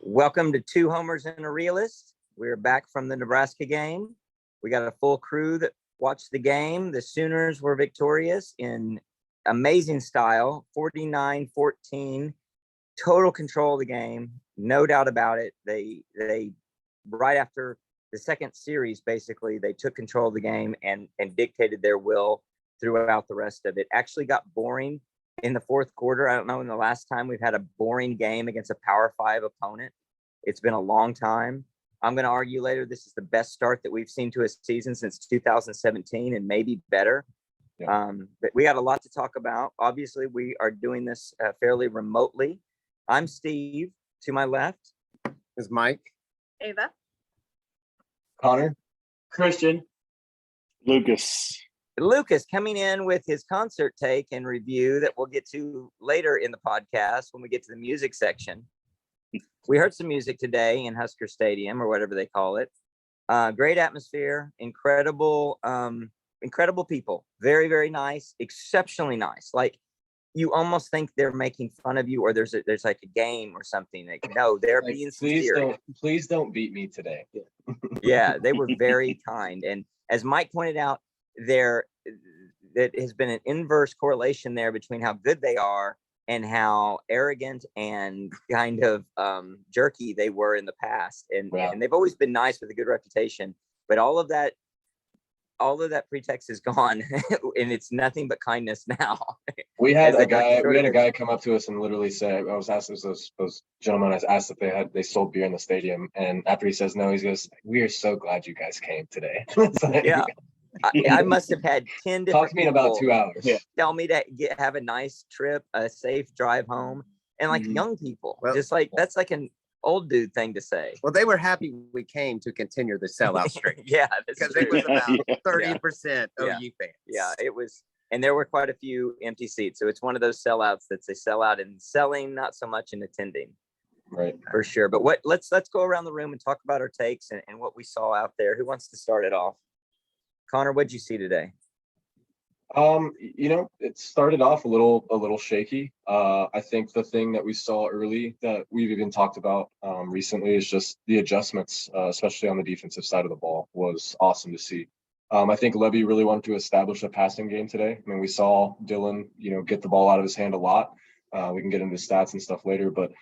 Welcome to Two Homers and a Realist. We're back from the Nebraska game. We got a full crew that watched the game. The Sooners were victorious in amazing style, 49-14, total control of the game, no doubt about it. They right after the second series, basically, they took control of the game and dictated their will throughout the rest of it. Actually got boring in the fourth quarter. I don't know when the last time we've had a boring game against a Power 5 opponent. It's been a long time. I'm going to argue later this is the best start that we've seen to a season since 2017 and maybe better. Yeah. But we got a lot to talk about. Obviously, we are doing this fairly remotely. I'm Steve. To my left is Mike. Ava. Connor. Christian. Lucas. Lucas coming in with his concert take and review that we'll get to later in the podcast when we get to the music section. We heard some music today in Husker Stadium or whatever they call it. Great atmosphere, incredible people. Very, very nice, exceptionally nice. Like you almost think they're making fun of you or there's like a game or something. Like, no, they're like, being sincere. Please don't beat me today. Yeah, they were very kind. And as Mike pointed out, there has been an inverse correlation there between how good they are and how arrogant and kind of jerky they were in the past. And they've always been nice with a good reputation, but all of that pretext is gone and it's nothing but kindness now. We had a guy come up to us and literally say, I was asked, those gentlemen, I asked if they sold beer in the stadium. And after he says no, he goes, "We are so glad you guys came today." Like, yeah. I must have had 10 different talk to me in about 2 hours. Yeah. Tell me to have a nice trip, a safe drive home, and like young people, just like that's like an old dude thing to say. Well, they were happy we came to continue the sellout streak. Yeah, because it was about 30% OU fans. Yeah, it was, and there were quite a few empty seats. So it's one of those sellouts that's a sellout in selling, not so much in attending. Right, for sure. But let's go around the room and talk about our takes and what we saw out there. Who wants to start it off? Connor, what'd you see today? It started off a little shaky. I think the thing that we saw early that we've even talked about recently is just the adjustments, especially on the defensive side of the ball, was awesome to see. I think Levy really wanted to establish a passing game today. I mean, we saw Dylan, get the ball out of his hand a lot. We can get into stats and stuff later, but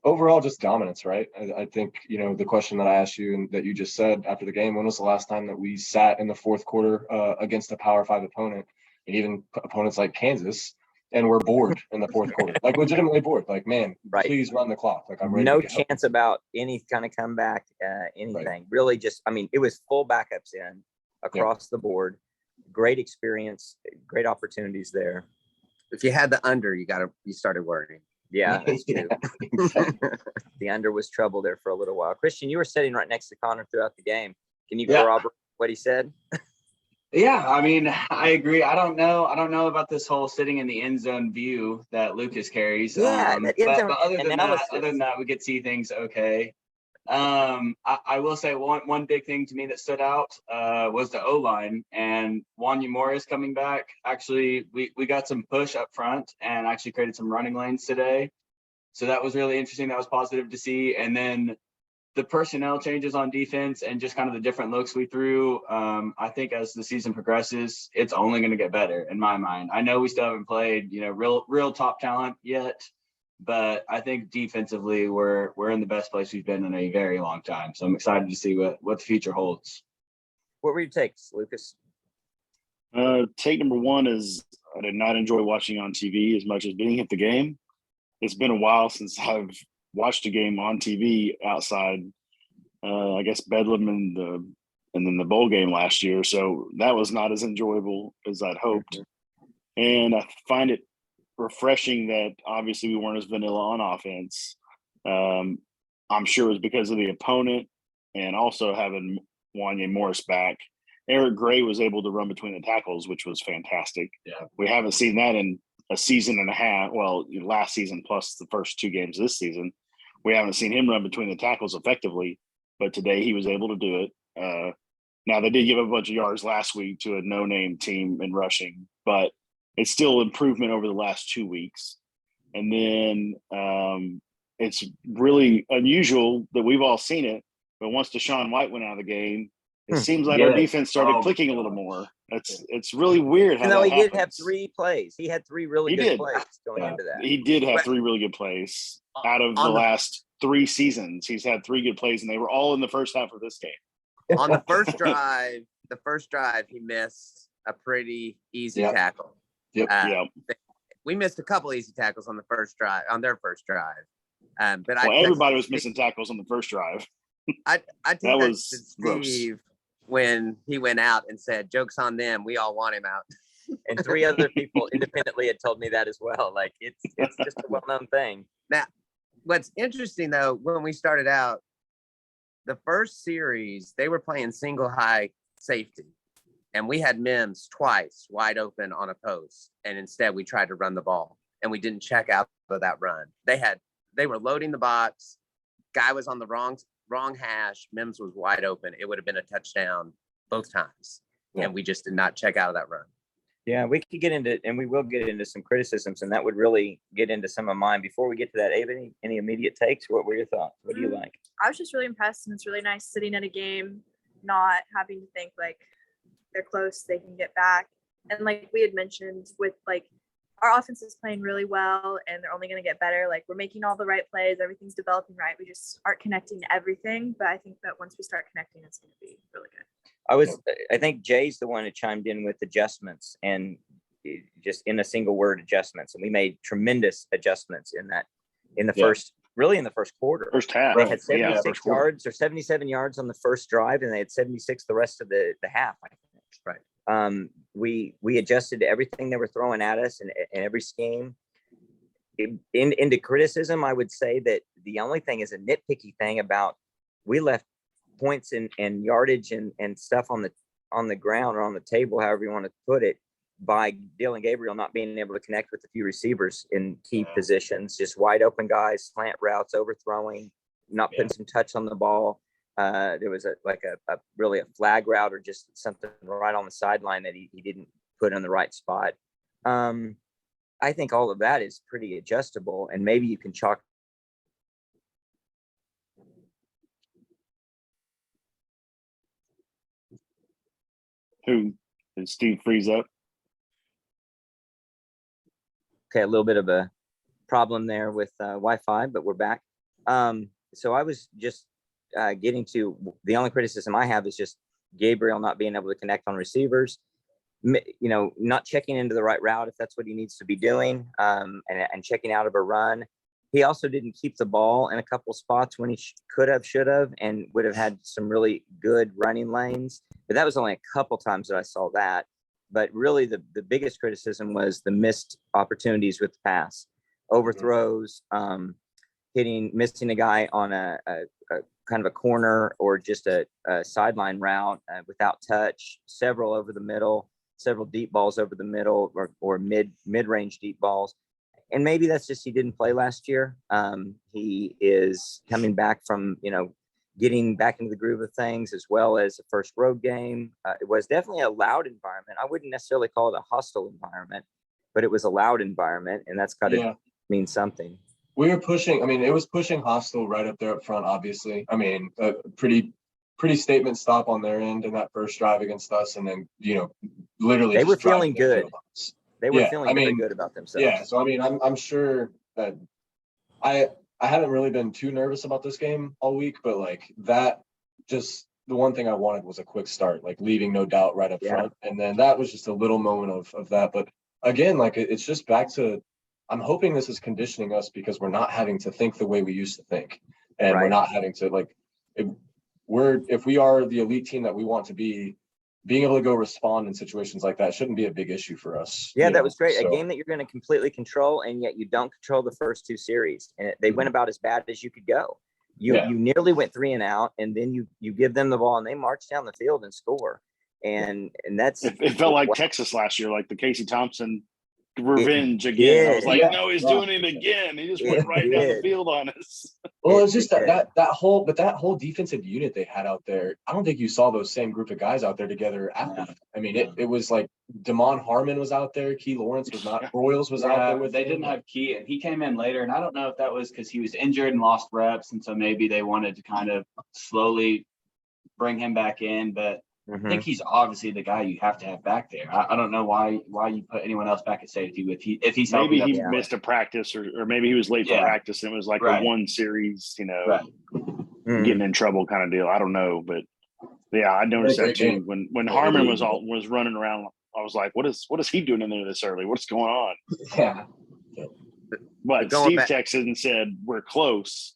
overall just dominance, right? I think, the question that I asked you and that you just said after the game, when was the last time that we sat in the fourth quarter against a Power 5 opponent and even opponents like Kansas and we're bored in the fourth quarter, like legitimately bored, like, man, please run the clock. Like I'm ready. No chance about any kind of comeback, anything. Right. Really just, it was full backups in across the board. Great experience, great opportunities there. If you had the under, you started worrying. Yeah, that's true. The under was trouble there for a little while. Christian, you were sitting right next to Connor throughout the game. Can you corroborate what he said? Yeah, I agree. I don't know about this whole sitting in the end zone view that Lucas carries. Yeah, but other than that, we could see things okay. I will say one big thing to me that stood out was the O-line and Wanya Morris coming back. Actually, we got some push up front and actually created some running lanes today. So that was really interesting. That was positive to see. And then the personnel changes on defense and just kind of the different looks we threw. I think as the season progresses, it's only going to get better in my mind. I know we still haven't played, real top talent yet. But I think defensively, we're in the best place we've been in a very long time. So I'm excited to see what the future holds. What were your takes, Lucas? Take number one is I did not enjoy watching on TV as much as being at the game. It's been a while since I've watched a game on TV outside, I guess, Bedlam and then the bowl game last year. So that was not as enjoyable as I'd hoped. And I find it refreshing that obviously we weren't as vanilla on offense. I'm sure it was because of the opponent and also having Wanya Morris back. Eric Gray was able to run between the tackles, which was fantastic. Yeah. We haven't seen that in a season and a half. Well, last season plus the first 2 games this season. We haven't seen him run between the tackles effectively, but today he was able to do it. Now, they did give a bunch of yards last week to a no-name team in rushing, but it's still improvement over the last 2 weeks. And then it's really unusual that we've all seen it. But once Deshaun White went out of the game, it seems like our Yes. defense started Oh, clicking a little more. It's really weird how Even though that he did have happens. 3 plays. He had 3 really He good did. plays going Yeah. into that. He did have Well- 3 really good plays out of the On the- last 3 seasons. He's had 3 good plays, and they were all in the first half of this game. On the first drive, he missed a pretty easy Yep. tackle. Yep. Yeah. We missed a couple easy tackles on their first drive. But Well, I everybody texted was missing tackles on the first drive. I That texted was gross. Steve when he went out and said, "Joke's on them. We all want him out." And 3 other people independently had told me that as well. Like it's just a well-known thing. What's interesting though, when we started out, the first series they were playing single high safety, and we had Mims twice wide open on a post, and instead we tried to run the ball, and we didn't check out of that run. They were loading the box. Guy was on the wrong hash. Mims was wide open. It would have been a touchdown both times, and we just did not check out of that run. Yeah, we could get into, and we will get into some criticisms, and that would really get into some of mine. Before we get to that, Abe, any immediate takes? What were your thoughts? What do you like? I was just really impressed, and it's really nice sitting at a game, not having to think like they're close, they can get back. And like we had mentioned with like our offense is playing really well and they're only going to get better. Like we're making all the right plays, everything's developing right. We just aren't connecting everything. But I think that once we start connecting, it's going to be really good. I think Jay's the one who chimed in with adjustments and just in a single word adjustments. And we made tremendous adjustments in the first quarter. First half. They had Yeah, 76 first quarter. yards or 77 yards on the first drive, and they had 76 the rest of the half, I think. Right. We adjusted to everything they were throwing at us in every scheme. Into criticism, I would say that the only thing is a nitpicky thing about we left points and yardage and stuff on the ground or on the table, however you want to put it, by Dylan Gabriel not being able to connect with a few receivers in key positions, just wide open guys, slant routes, overthrowing, not putting some touch on the ball. There was a really a flag route or just something right on the sideline that he didn't put in the right spot. I think all of that is pretty adjustable, and maybe you can chalk. Who did Steve freeze up? Okay, a little bit of a problem there with Wi-Fi, but we're back. So I was just getting to the only criticism I have is just Gabriel not being able to connect on receivers, not checking into the right route if that's what he needs to be doing, and checking out of a run. He also didn't keep the ball in a couple spots when he should have, and would have had some really good running lanes. But that was only a couple times that I saw that. But really the biggest criticism was the missed opportunities with the pass, overthrows, missing a guy on a kind of a corner or just a sideline route without touch, several over the middle, several deep balls over the middle or mid-range deep balls. And maybe that's just he didn't play last year. He is coming back from, getting back into the groove of things, as well as the first road game. It was definitely a loud environment. I wouldn't necessarily call it a hostile environment, but it was a loud environment, and that's got to mean something. We were pushing. I mean, it was pushing hostile right up there up front, obviously. I mean, a pretty statement stop on their end in that first drive against us. And then, literally they were just driving feeling good. into us. They were feeling very good about themselves. Yeah. So, I mean, I'm sure that I haven't really been too nervous about this game all week, but like that, just the one thing I wanted was a quick start, like leaving no doubt right up front. And then that was just a little moment of that. But again, like it's just back to, I'm hoping this is conditioning us because we're not having to think the way we used to think. And we're not having to if we are the elite team that we want to be, being able to go respond in situations like that shouldn't be a big issue for us. Yeah, that was great. So, a game that you're going to completely control, and yet you don't control the first 2 series. And they went about as bad as you could go. You nearly went 3 and out, and then you give them the ball, and they march down the field and score. And that's it felt like Texas last year, like the Casey Thompson revenge again. I was did. like, Yeah. no, he's Yeah. doing it again. He just It went right down the did. field on us. Well, it's just It that whole defensive unit they had out there. I don't think you saw those same group of guys out there together after. No. that. I mean, it was like Damon Harmon was out there, Key Lawrence was not, Royals was out Yeah, there with they him. didn't have Key, and he came in later, and I don't know if that was because he was injured and lost reps, and so maybe they wanted to kind of slowly bring him back in. But I Mhm. think he's obviously the guy you have to have back there. I don't know why you put anyone else back at safety if he's Maybe healthy. he Yeah. missed a practice or maybe he was late for Yeah. practice and it was like Right. a one series, Right. Mhm. getting in trouble kind of deal. I don't know, but yeah, I noticed Great that too. game. When Harmon was running around, I was like, what is he doing in there this early? What's going on? Yeah. But going Steve back- texted and said we're close,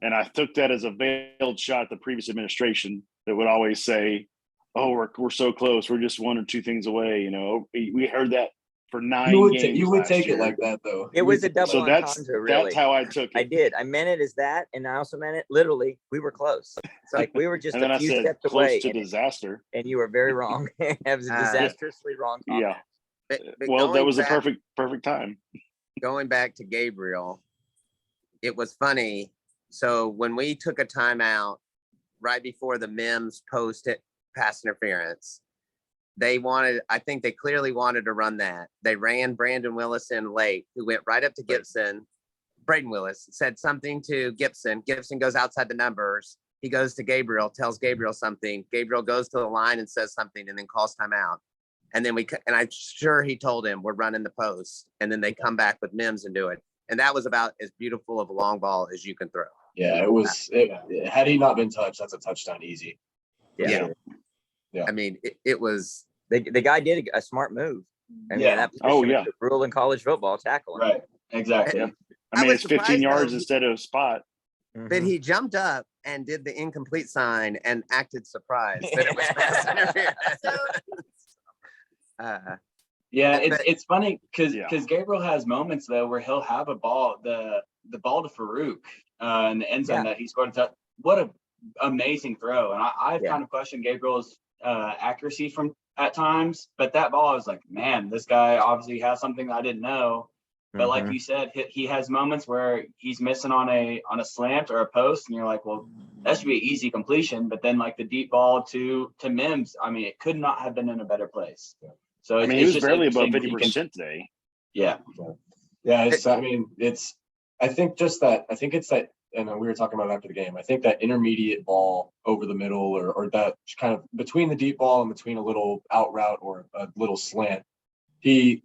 and I took that as a veiled shot at the previous administration that would always say, "Oh, we're so close. We're just one or two things away." You know, we heard that for 9 games. You would last take year. it like that though. It was a double So that's entendre, really. how I took it. I did. I meant it as that, and I also meant it literally. We were close. It's like we were just And then a I few said steps close away, to and, disaster. and you were very wrong. It was a disastrously wrong comment. Yeah. but Well, that going was the back- perfect time. going back to Gabriel, it was funny. So when we took a timeout right before the Mims posted pass interference, I think they clearly wanted to run that. They ran Brandon Willis in late, who went right up to Gibson. Braden Willis said something to Gibson. Gibson goes outside the numbers. He goes to Gabriel, tells Gabriel something. Gabriel goes to the line and says something and then calls timeout. And then I'm sure he told him we're running the post. And then they come back with Mims and do it. And that was about as beautiful of a long ball as you can throw. Yeah, it was. Had he not been touched, that's a touchdown easy. For Yeah. sure. Yeah. I mean, it was. The guy did a smart move. I mean, Yeah. that position Oh, yeah. was the rule in college football, tackling. Right. Exactly. Yeah. I I mean, was it's 15 surprised, yards though. instead of a spot. Mhm. But he jumped up and did the incomplete sign and acted surprised that it was pass interference. Yeah, But- it's funny because Yeah. Gabriel has moments though where he'll have a ball, the ball to Farouk in the end zone Yeah. that he scored a touch. What a amazing throw! And I've Yeah. kind of questioned Gabriel's accuracy from at times, but that ball I was like, man, this guy obviously has something that I didn't know. But like Mhm. you said, he has moments where he's missing on a slant or a post, and you're like, well, that should be an easy completion. But then like the deep ball to Mims, I mean, it could not have been in a better place. So I it's, mean, he it's was just barely above interesting that he can- 50% today. Yeah. Yeah, I think it's that, and we were talking about it after the game. I think that intermediate ball over the middle or that kind of between the deep ball and between a little out route or a little slant. We've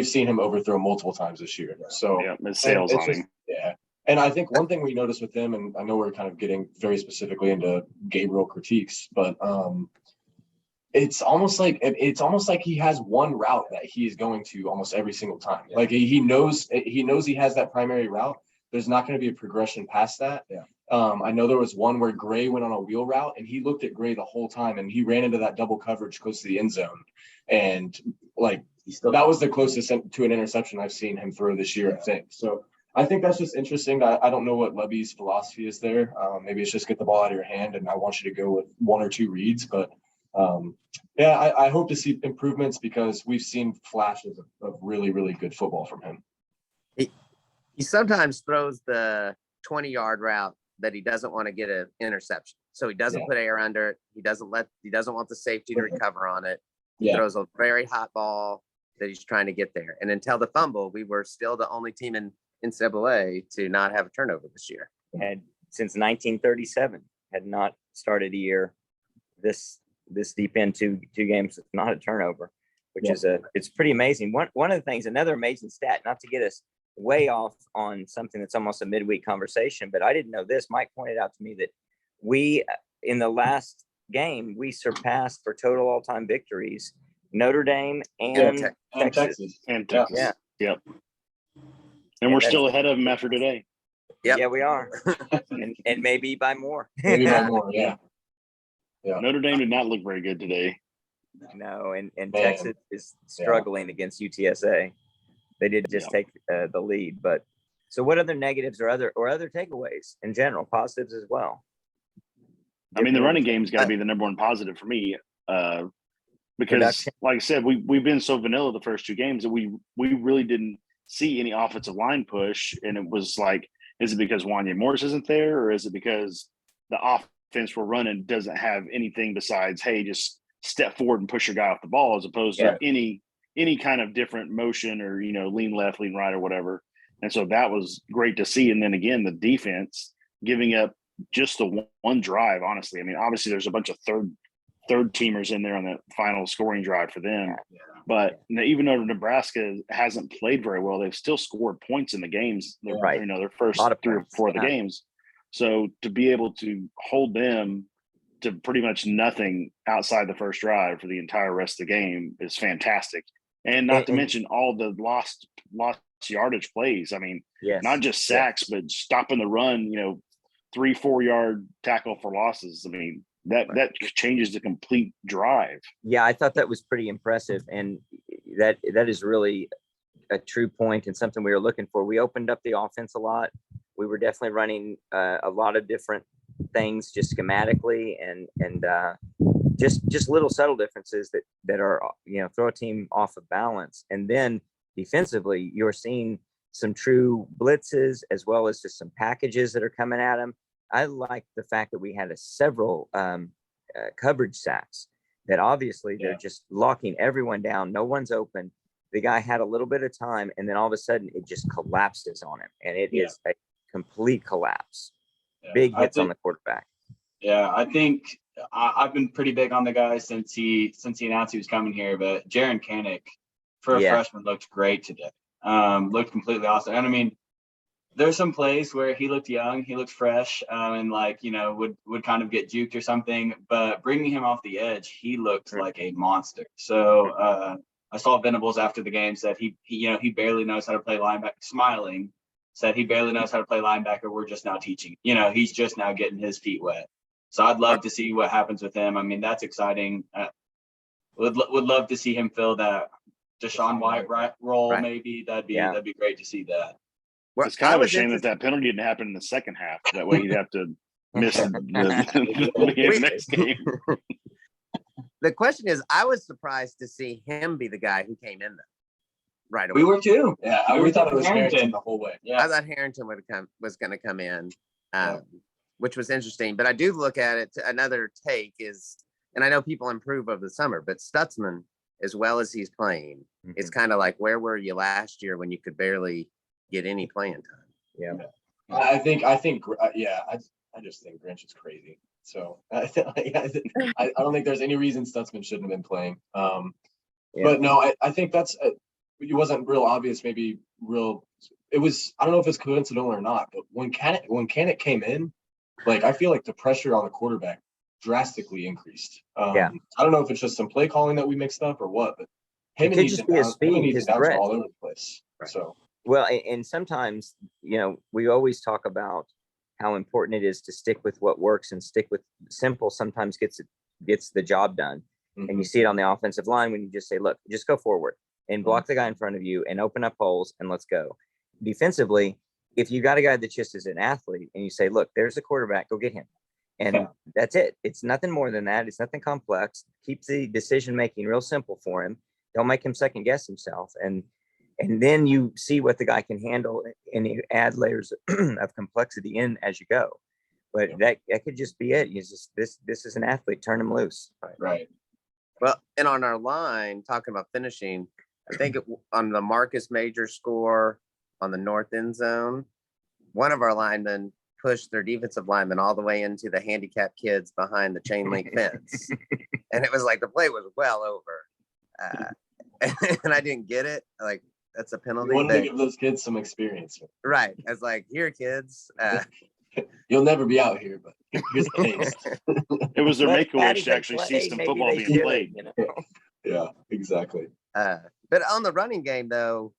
seen him overthrow multiple times this year. So Yeah, it sails it's on just- him. yeah. And I think one thing we noticed with him, and I know we're kind of getting very specifically into Gabriel critiques, but it's almost like he has one route that he is going to almost every single time. Yeah. Like he knows he has that primary route. There's not going to be a progression past that. Yeah. I know there was one where Gray went on a wheel route and he looked at Gray the whole time and he ran into that double coverage close to the end zone. And like that was the closest to an interception I've seen him throw this year, I think. So I think that's just interesting. I don't know what Levy's philosophy is there. Maybe it's just get the ball out of your hand and I want you to go with one or two reads. But I hope to see improvements because we've seen flashes of really, really good football from him. He sometimes throws the 20-yard route that he doesn't want to get an interception. So he doesn't Yeah. put air under it. He doesn't want the safety to recover on it. He Yeah. throws a very hot ball that he's trying to get there. And until the fumble, we were still the only team in NCAA to not have a turnover this year. Had since 1937 had not started a year this deep into two games with not a turnover, which is it's pretty amazing. One of the things, another amazing stat, not to get us way off on something that's almost a midweek conversation, but I didn't know this. Mike pointed out to me that we, in the last game, we surpassed for total all-time victories Notre Dame and Texas. And Yeah. Texas. Yeah. Yep. Yeah, And we're that's- still ahead of them after today. Yep. Yeah, we are, and maybe by more. Maybe by more. Yeah. Yeah. Notre Dame did not look very good today. No, and Man. Texas is struggling against UTSA. They did just take the lead, but so what other negatives or other takeaways in general, positives as well? I mean, the running game's got to be the number one positive for me. because, Production. like I said, we've been so vanilla the first 2 games that we really didn't see any offensive line push, and it was like, is it because Wanya Morris isn't there, or is it because the offense we're running doesn't have anything besides, hey, just step forward and push your guy off the ball, as opposed to any kind of different motion or, you know, lean left, lean right, or whatever. And so that was great to see. And then again, the defense giving up just the one drive, honestly. I mean, obviously there's a bunch of third teamers in there on that final scoring drive for them. Yeah. But even though Nebraska hasn't played very well, they've still scored points in the games. Right. You know, their first A lot of 3 or points, 4 of the yeah. games. So to be able to hold them to pretty much nothing outside the first drive for the entire rest of the game is fantastic. And not to mention all the lost yardage plays. I mean, Yes. not just sacks, but stopping the run, you know, 3-4 yard tackle for losses. I mean, that changes the complete drive. Yeah, I thought that was pretty impressive, and that is really a true point and something we were looking for. We opened up the offense a lot. We were definitely running a lot of different things, just schematically, and just little subtle differences that are, you know, throw a team off of balance. And then defensively, you're seeing some true blitzes as well as just some packages that are coming at them. I like the fact that we had several coverage sacks that obviously they're just locking everyone down. No one's open. The guy had a little bit of time, and then all of a sudden it just collapses on him, and it is a complete collapse. Yeah. Big hits on the quarterback. Yeah, I think I've been pretty big on the guy since he announced he was coming here. But Jaron Kanik, for a freshman, looked great today. Looked completely awesome. And I mean, there's some plays where he looked young, he looked fresh, and like, you know, would kind of get juked or something. But bringing him off the edge, he looked like a monster. So I saw Venables after the game said he barely knows how to play linebacker. Smiling, said he barely knows how to play linebacker. We're just now teaching. You know, he's just now getting his feet wet. So I'd love to see what happens with him. I mean, that's exciting. Would love to see him fill that Deshaun White role. Maybe that'd be great to see that. Well, it's kind of a shame that penalty didn't happen in the second half. That way he'd have to miss the next game. The question is, I was surprised to see him be the guy who came in there right away. We were too. Yeah, we thought it was Harrington the whole way. Yeah, I thought Harrington was going to come in, which was interesting. But I do look at it. Another take is, and I know people improve over the summer, but Stutzman, as well as he's playing, it's kind of like, where were you last year when you could barely get any playing time? Yeah. I just think Grinch is crazy. So I don't think there's any reason Stutzman shouldn't have been playing. But no, I think that's it wasn't real obvious. Maybe it was. I don't know if it's coincidental or not. But when Kanik came in, like, I feel like the pressure on the quarterback drastically increased. I don't know if it's just some play calling that we mixed up or what, but him and Ethan Downs are all over the place. Right. So. Well, and sometimes, you know, we always talk about how important it is to stick with what works, and stick with simple sometimes gets the job done. Mm-hmm. And you see it on the offensive line when you just say, look, just go forward and block the guy in front of you and open up holes and let's go. Defensively, if you got a guy that just is an athlete and you say, look, there's a quarterback, go get him. And that's it. It's nothing more than that. It's nothing complex. Keep the decision-making real simple for him. Don't make him second guess himself. And then you see what the guy can handle, and you add layers of complexity in as you go. But that could just be it. You just this is an athlete. Turn him loose. Right. Well, and on our line, talking about finishing, I think on the Marcus Major score on the north end zone, one of our linemen pushed their defensive lineman all the way into the handicapped kids behind the chain link fence. And it was like the play was well over. And I didn't get it. Like, that's a penalty. You want to give those kids some experience. Right. I was like, here, kids. You'll never be out here, but here's the taste. It was their make-a-wish to actually see some football being played. You know? Yeah, exactly. But on the running game, though,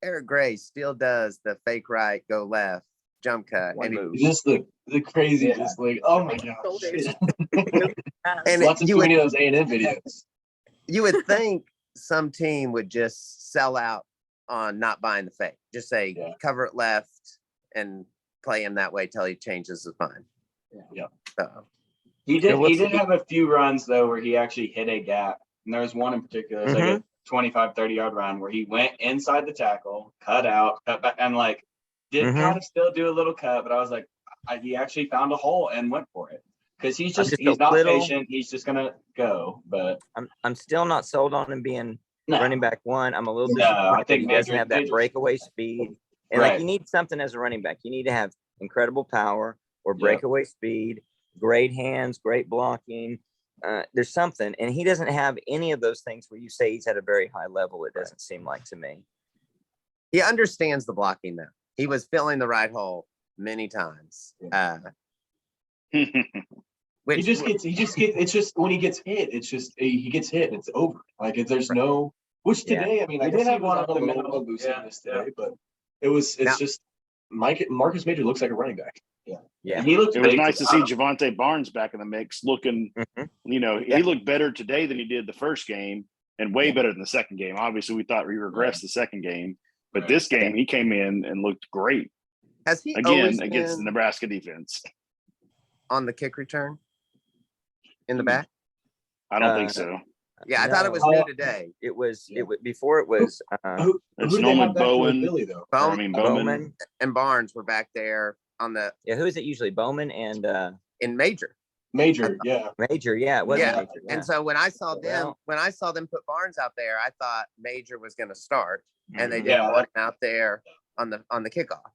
Eric Gray still does the fake right, go left, jump cut. Just the crazy, just like, oh my gosh. And watching too many of those A&M videos. You would think some team would just sell out on not buying the fake. Just say, cover it left and play him that way till he changes his mind. Yeah. He did. what's He did have a few runs though where he actually hit a gap, and there was one in particular. It was like a 25, 30-yard run where he went inside the tackle, cut out, cut back, and like did kind of still do a little cut. But I was like, he actually found a hole and went for it because he's not patient. He's just gonna go. But I'm still not sold on him being no. running back one. I'm a little No, disappointed I think he doesn't have that Major- breakaway speed. And Right. like you need something as a running back. You need to have incredible power or Yep. breakaway speed, great hands, great blocking. There's something, and he doesn't have any of those things where you say he's at a very high level. It doesn't seem like to me. He understands the blocking though. He was filling the right hole many times. He just gets. It's just when he gets hit, he gets hit and it's over. Like there's no. Which today, I mean, I did have one of the minimum looseness today, but it's just Marcus Major looks like a running back. Yeah. He looks. It was big. nice to see Javante Barnes back in the mix, looking. He looked better today than he did the first game, and way better than the second game. Obviously, we thought he regressed the second game, but this game he came in and looked great. Has he Again always against the been Nebraska defense? on the kick return in the back? I don't think so. Yeah, I thought it was No. new today. It was before it was Who It's do they normally have back there with Bowen. Billy though? Bowman. Bowman. And Barnes were back there on the Yeah, who is it usually? Bowman and in Major. Major, yeah. Major. Yeah, it was Yeah. Major. Yeah. And so when I saw Well- them put Barnes out there, I thought Major was going to start, and they Mhm. didn't put him out there on the kickoff.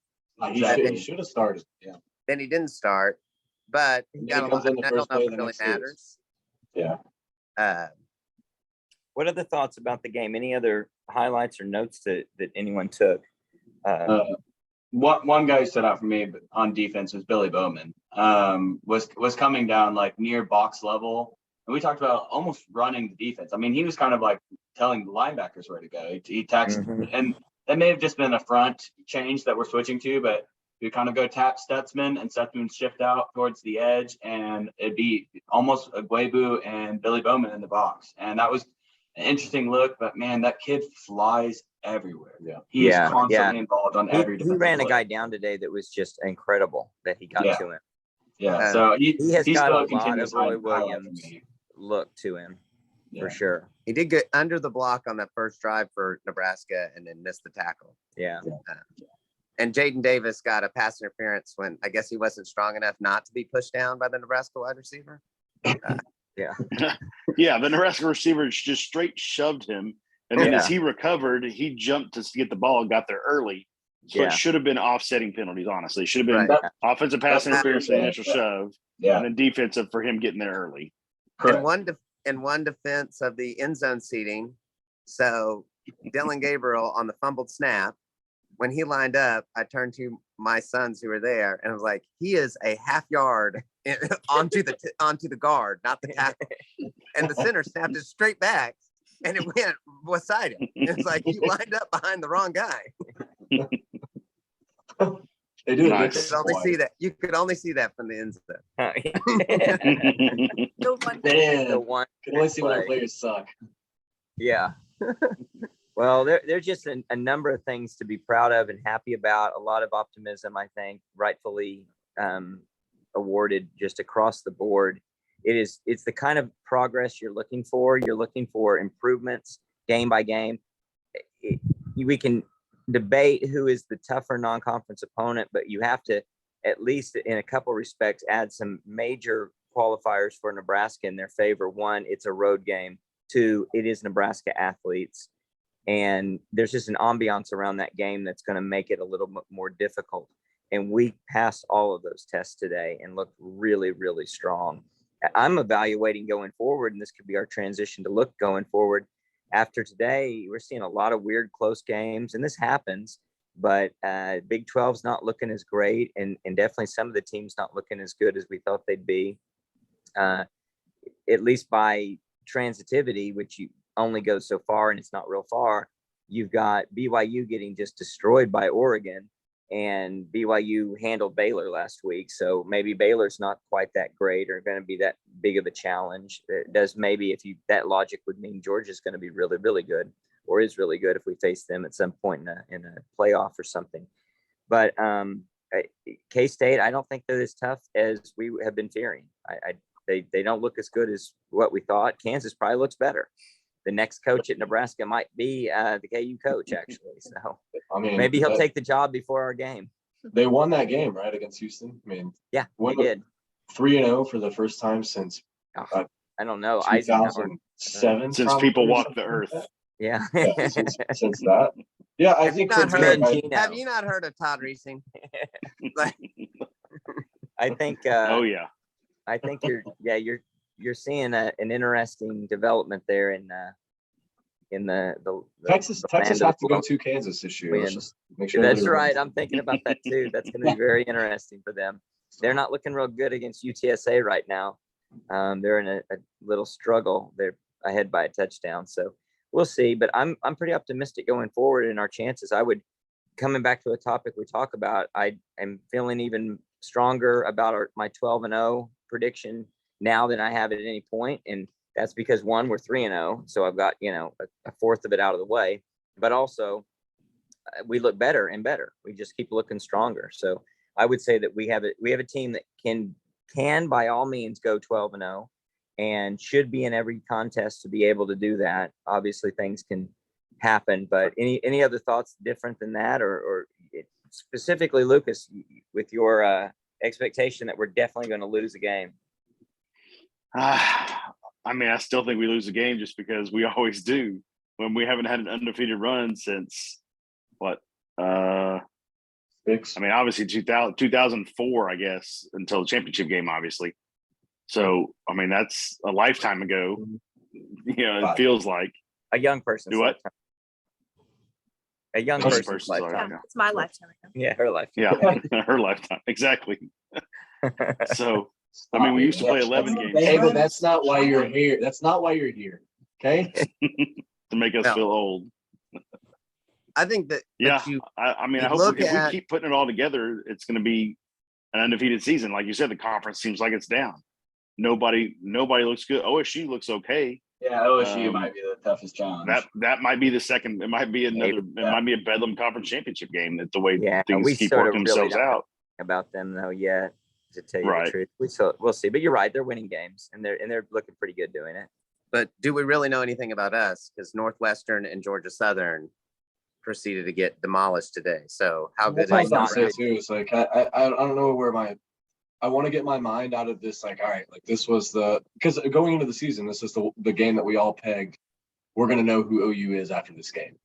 He should have started. Yeah. Then he didn't start, but he And got then a he comes lot. in the I don't first know play if it the really next series. matters. Yeah. What are the thoughts about the game? Any other highlights or notes that anyone took? One guy who stood out for me on defense was Billy Bowman. Was coming down like near box level, and we talked about almost running the defense. I mean, he was kind of like telling the linebackers where to go. He texted, and that may have just been a front change that we're switching to, but we kind of go tap Stutzman and Stutzman shift out towards the edge, and it'd be almost a Guebu and Billy Bowman in the box, and that was an interesting look. But man, that kid flies everywhere. Yeah. He is Yeah, constantly involved on every. He defensive ran a play. guy down today that was just incredible that he got to him. Yeah, so He has he's got still a lot continuous of Roy highlight for Williams me. look to him Yeah. for sure. He did get under the block on that first drive for Nebraska, and then missed the tackle. Yeah. And Jaden Davis got a pass interference when I guess he wasn't strong enough not to be pushed down by the Nebraska wide receiver. Yeah, the Nebraska receiver just straight shoved him, and then as he recovered, he jumped to get the ball and got there early. So it should have been offsetting penalties. Honestly, it should have been offensive pass interference for the initial shove, and then defensive for him getting there early. And one defense of the end zone seating. So Dylan Gabriel on the fumbled snap, when he lined up, I turned to my sons who were there and I was like, he is a half yard onto the guard, not the tackle. And the center snapped it straight back and it went beside him. It's like you lined up behind the wrong guy. They do Nice. You could only see that from the end zone. The one The one Can only see when our play. players suck. Yeah. Well, there's just a number of things to be proud of and happy about. A lot of optimism, I think, rightfully awarded just across the board. It's the kind of progress you're looking for. You're looking for improvements game by game. We can debate who is the tougher non-conference opponent, but you have to, at least in a couple respects, add some major qualifiers for Nebraska in their favor. One, it's a road game. Two, it is Nebraska athletes. And there's just an ambiance around that game that's going to make it a little bit more difficult. And we passed all of those tests today and looked really, really strong. I'm evaluating going forward, and this could be our transition to look going forward. After today, we're seeing a lot of weird close games, and this happens, but Big 12's not looking as great, and definitely some of the teams not looking as good as we thought they'd be, at least by transitivity, which you only goes so far, and it's not real far. You've got BYU getting just destroyed by Oregon, and BYU handled Baylor last week. So maybe Baylor's not quite that great or going to be that big of a challenge. It does maybe that logic would mean Georgia's going to be really, really good, or is really good if we face them at some point in a playoff or something. But K-State, I don't think they're as tough as we have been fearing. They don't look as good as what we thought. Kansas probably looks better. The next coach at Nebraska might be the KU coach, actually. So I mean, maybe he'll take the job before our game. They won that game, right, against Houston. I mean, Yeah, we did. 3-0 for the first time since I don't know. 2007. Since probably, people walked the earth. Yeah. Yeah, since that. Yeah, I think not Since heard- Mangino. Have you not heard of Todd Reesing? Like, I think. Oh yeah. I think you're seeing an interesting development there in the Texas land have of to the go to Kansas this year. Let's wins. just make sure That's everybody right. wins. I'm thinking about that too. That's going to be very interesting for them. They're not looking real good against UTSA right now. They're in a little struggle. They're ahead by a touchdown, so we'll see. But I'm pretty optimistic going forward in our chances. Coming back to a topic we talk about, I am feeling even stronger about my 12-0 prediction now than I have at any point, and that's because one, we're 3-0, so I've got a fourth of it out of the way, but also we look better and better. We just keep looking stronger. So I would say that we have a team that can by all means go 12-0 and should be in every contest to be able to do that. Obviously things can happen, but any other thoughts different than that, or specifically Lucas, with your expectation that we're definitely going to lose a game? I mean, I still think we lose the game just because we always do. When we haven't had an undefeated run since what? Six. I mean, obviously 2004, I guess, until the championship game, obviously. So, I mean, that's a lifetime ago. It feels like A young person's Do what? lifetime. A young Person's person's lifetime. lifetime. Yeah, it's my lifetime. Yeah, her life. yeah, her lifetime. Exactly. So, I mean, we used to play 11 games Hey, but that's not why you're here. That's not why you're here. Okay. to make us No. feel old. I think that. Yeah. But you, I mean, you I hope look if at- we keep putting it all together, it's going to be an undefeated season. Like you said, the conference seems like it's down. Nobody looks good. OSU looks okay. Yeah, OSU Um, might be the toughest challenge. That might be the second. It might be another. It Yeah. might be a Bedlam Conference Championship game. That the way Yeah, things we keep sort of working really themselves don't out. about them though yet, to tell you Right. the truth. We'll see. But you're right, they're winning games and they're looking pretty good doing it. but do we really know anything about us? Because Northwestern and Georgia Southern proceeded to get demolished today. So how good That's what I is was about to say Nebraska? too. It's like I don't know where I want to get my mind out of this. Like, all right, like this was because going into the season, this is the game that we all pegged. We're gonna know who OU is after this game.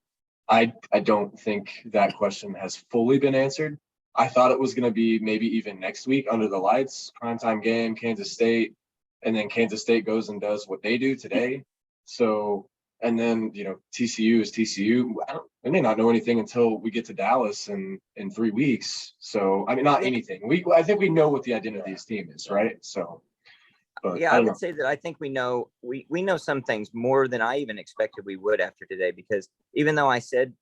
I don't think that question has fully been answered. I thought it was gonna be maybe even next week under the lights, primetime game, Kansas State, and then Kansas State goes and does what they do today. So, and then TCU is TCU. We may not know anything until we get to Dallas in 3 weeks. So, I mean, not anything. I think we know what the identity of this team is, right? So, but Yeah, I I don't would know. say that I think we know some things more than I even expected we would after today, because even though I said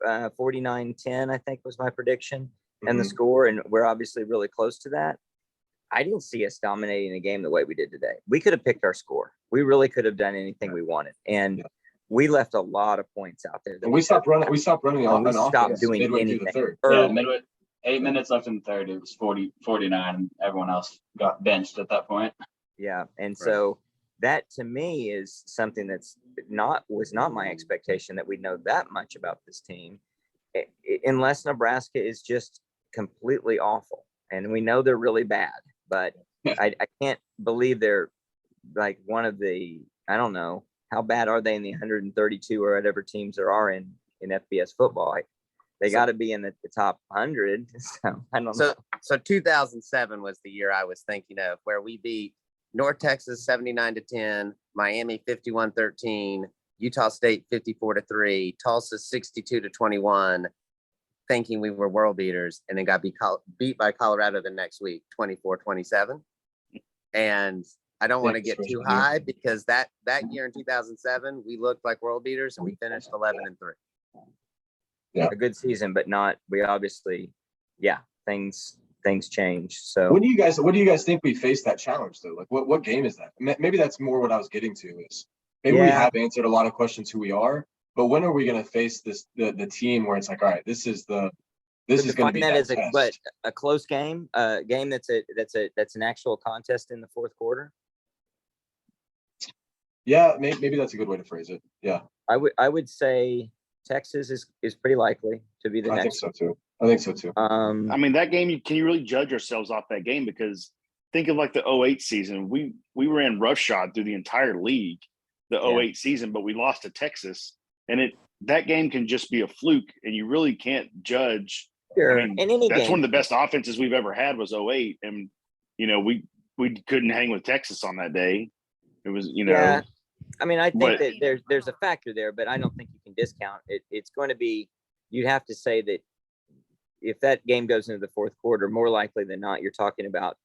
49-10, I think was my prediction and the Mhm. score, and we're obviously really close to that, I didn't see us dominating the game the way we did today. We could have picked our score. We really could have done anything we wanted. And Yeah. we left a lot of points out there. And we stopped running. We stopped running And we an stopped offense doing midway through the anything. third. Yeah, early. midway, 8 minutes left in the third. It was 49, and everyone else got benched at that point. Yeah. And so that to me is something that's was not my expectation, that we know that much about this team, unless Nebraska is just completely awful. And we know they're really bad, but I can't believe they're like one of the, I don't know, how bad are they in the 132 or whatever teams there are in FBS football? They got to be in the top 100. So I don't know. So 2007 was the year I was thinking of, where we beat North Texas 79-10, Miami 51-13, Utah State 54-3, Tulsa 62-21, thinking we were world beaters, and then got beat by Colorado the next week, 24-27. And I don't want to get too high, because that year in 2007, we looked like world beaters and we finished 11-3. Yeah. A good season, but not, we obviously, things change. So What do you guys think we face that challenge though? Like what game is that? Maybe that's more what I was getting to is maybe we Yeah. have answered a lot of questions who we are, but when are we going to face the team where it's like, all right, this is going to be that test. But a close game, a game that's an actual contest in the fourth quarter. Yeah, maybe that's a good way to phrase it. Yeah, I would say Texas is pretty likely to be the I think next. so too. I think so too. I mean, that game, can you really judge ourselves off that game? Because think of like the '08 season. We ran roughshod through the entire league, the Yeah. '08 season, but we lost to Texas. And that game can just be a fluke, and you really can't judge. Sure. I mean, In any that's game. one of the best offenses we've ever had was '08. And, we couldn't hang with Texas on that day. It was, Yeah. I mean, I think but- that there's a factor there, but I don't think you can discount it. It's going to be, you'd have to say that if that game goes into the fourth quarter, more likely than not, you're talking about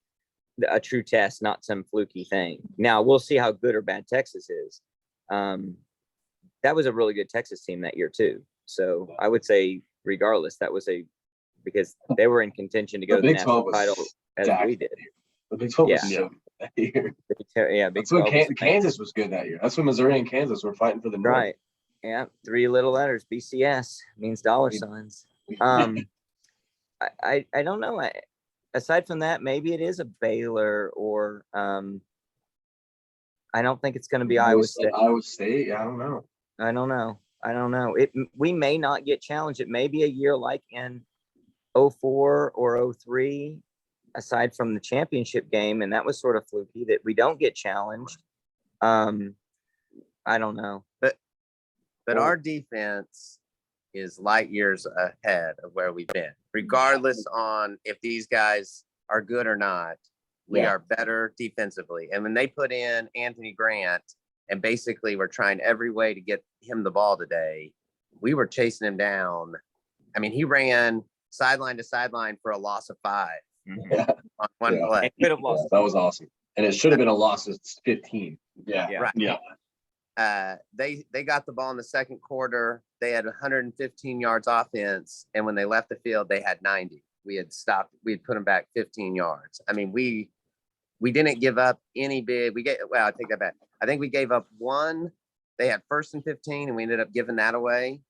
a true test, not some fluky thing. Now we'll see how good or bad Texas is. That was a really good Texas team that year too. So I would say, regardless, that was because they were in contention to go to the Big national 12 was title as stacked we did. The Big 12 was Yeah. so good that year. Yeah, Big That's when 12 was amazing. Kansas was good that year. That's when Missouri and Kansas were fighting for the North. Right. Yeah. 3 little letters. BCS means dollar signs. I don't know. Aside from that, maybe it is a Baylor or I don't think it's going to be Iowa State. Iowa State. Yeah, I don't know. I don't know. We may not get challenged. It may be a year like in 04 or 03, aside from the championship game, and that was sort of fluky that we don't get challenged. I don't know. But our defense is light years ahead of where we've been, regardless on if these guys are good or not. We are better defensively. And when they put in Anthony Grant and basically we're trying every way to get him the ball today, we were chasing him down. I mean, he ran sideline to sideline for a loss of 5 Yeah. on one play. It could have lost. That was awesome. And it should have been a loss of 15. Yeah. Right. Yeah. They got the ball in the second quarter. They had 115 yards offense, and when they left the field, they had 90. We had stopped. We had put them back 15 yards. I mean, we didn't give up any big. I take that back. I think we gave up one. They had 1st and 15, and we ended up giving that away.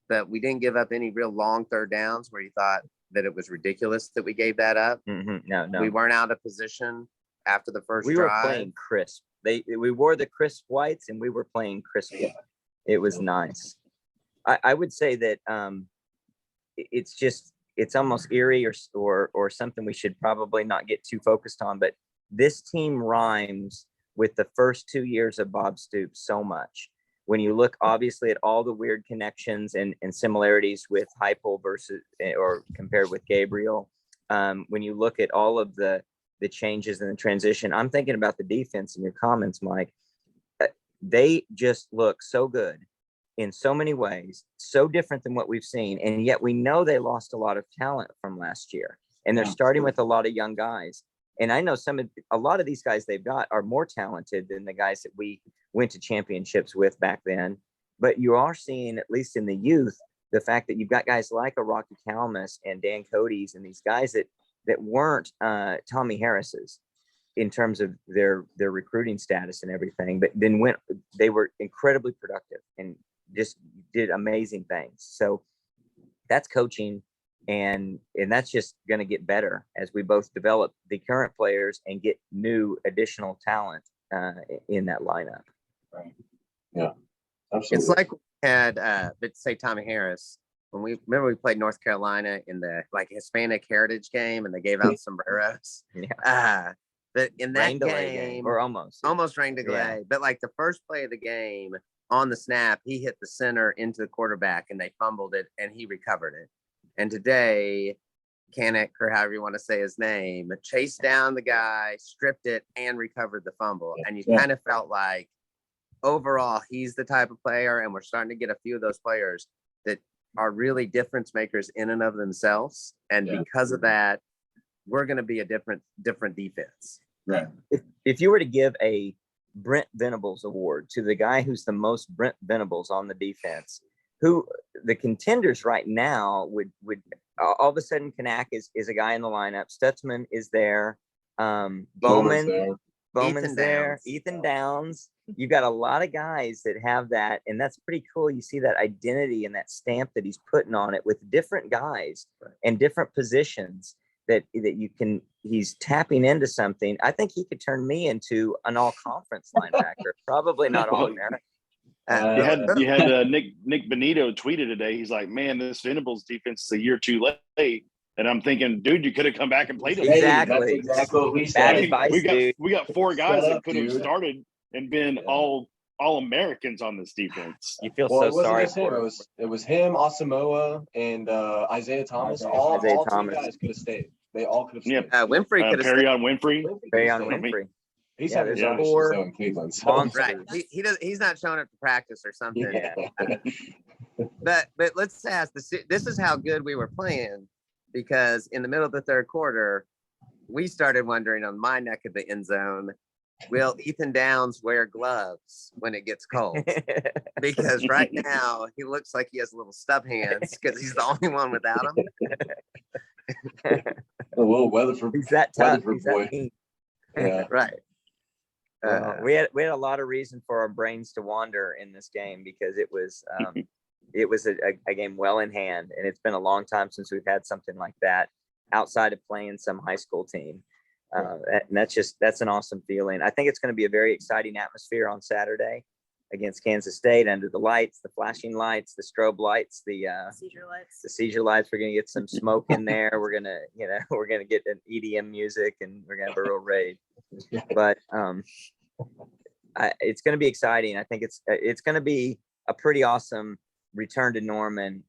But we didn't give up any real long third downs where you thought that it was ridiculous that we gave that up. No. We weren't out of position after the first We were drive. playing crisp. We wore the crisp whites and we were playing crisp. It was nice. I would say that it's almost eerie or something we should probably not get too focused on, but this team rhymes with the first 2 years of Bob Stoops so much. When you look obviously at all the weird connections and similarities with Heupel versus or compared with Gabriel, when you look at all of the changes and the transition, I'm thinking about the defense in your comments, Mike. They just look so good in so many ways, so different than what we've seen. And yet we know they lost a lot of talent from last year, and they're starting with a lot of young guys. And I know a lot of these guys they've got are more talented than the guys that we went to championships with back then. But you are seeing, at least in the youth, the fact that you've got guys like a Rocky Kalmus and Dan Cody's and these guys that weren't Tommy Harris's in terms of their recruiting status and everything, but then they were incredibly productive and just did amazing things. So that's coaching, and that's just going to get better as we both develop the current players and get new additional talent in that lineup. Right. Yeah, absolutely. It's like we had, but say Tommy Harris, when we played North Carolina in the Hispanic Heritage game, and they gave out sombreros. Yeah. But in that Rain delay game, or almost rain delay. Yeah. But like the first play of the game, on the snap, he hit the center into the quarterback, and they fumbled it, and he recovered it. And today, Kanek, or however you want to say his name, chased down the guy, stripped it, and recovered the fumble. And you kind of felt like overall, he's the type of player, and we're starting to get a few of those players that are really difference makers in and of themselves. And because of that, we're going to be a different defense. Right. If you were to give a Brent Venables award to the guy who's the most Brent Venables on the defense, who the contenders right now would all of a sudden Kanak is a guy in the lineup. Stutzman is there. Bowman's there. Ethan Downs. You've got a lot of guys that have that, and that's pretty cool. You see that identity and that stamp that he's putting on it with different guys and different positions that you can he's tapping into something. I think he could turn me into an all conference linebacker. Probably not all American. You had Nick Benito tweeted today. He's like, man, this Venables defense is a year too late. And I'm thinking, dude, you could have come back and played him. Exactly. That's exactly what we Bad said. advice, We got four guys Shut that up, could have dude. started and been all Americans on this defense. You feel Well, it so wasn't sorry just him. for him. It was him, Asamoah, and Isaiah Thomas. All Isaiah three Thomas. guys could have stayed. They all could have Yeah. stayed. Winfrey could have stayed. Perrion Winfrey. Perrion I mean, Winfrey. He's Yeah, having his there's own issues four though in Cleveland. So. monsters. Right. He's not showing up to practice or something. Yeah. But let's ask this is how good we were playing, because in the middle of the third quarter, we started wondering on my neck of the end zone, will Ethan Downs wear gloves when it gets cold? Because right now he looks like he has little stub hands because he's the only one without them. A little Weatherford. He's that tough. Weatherford He's that boy. mean. Yeah. Right. We had a lot of reason for our brains to wander in this game because it was a game well in hand, and it's been a long time since we've had something like that outside of playing some high school team. And that's an awesome feeling. I think it's going to be a very exciting atmosphere on Saturday against Kansas State under the lights, the flashing lights, the strobe lights, the Seizure lights. seizure lights. We're going to get some smoke in there. We're going to get an EDM music, and we're going to have a real raid. But it's going to be exciting. I think it's going to be a pretty awesome return to Norman.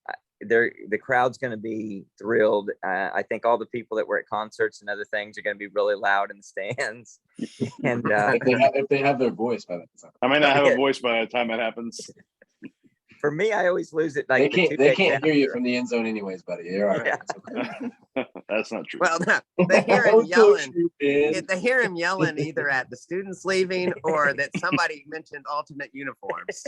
The crowd's going to be thrilled. I think all the people that were at concerts and other things are going to be really loud in the stands. And if they have their voice by that time. I may not have a voice by the time that happens. for me, I always lose it. They Like can't hear you from the end zone anyways, buddy. You're all right. Yeah. It's okay. That's not true. Well, no, they hear him Don't yelling. shoot, man. They hear him yelling either at the students leaving or that somebody mentioned alternate uniforms.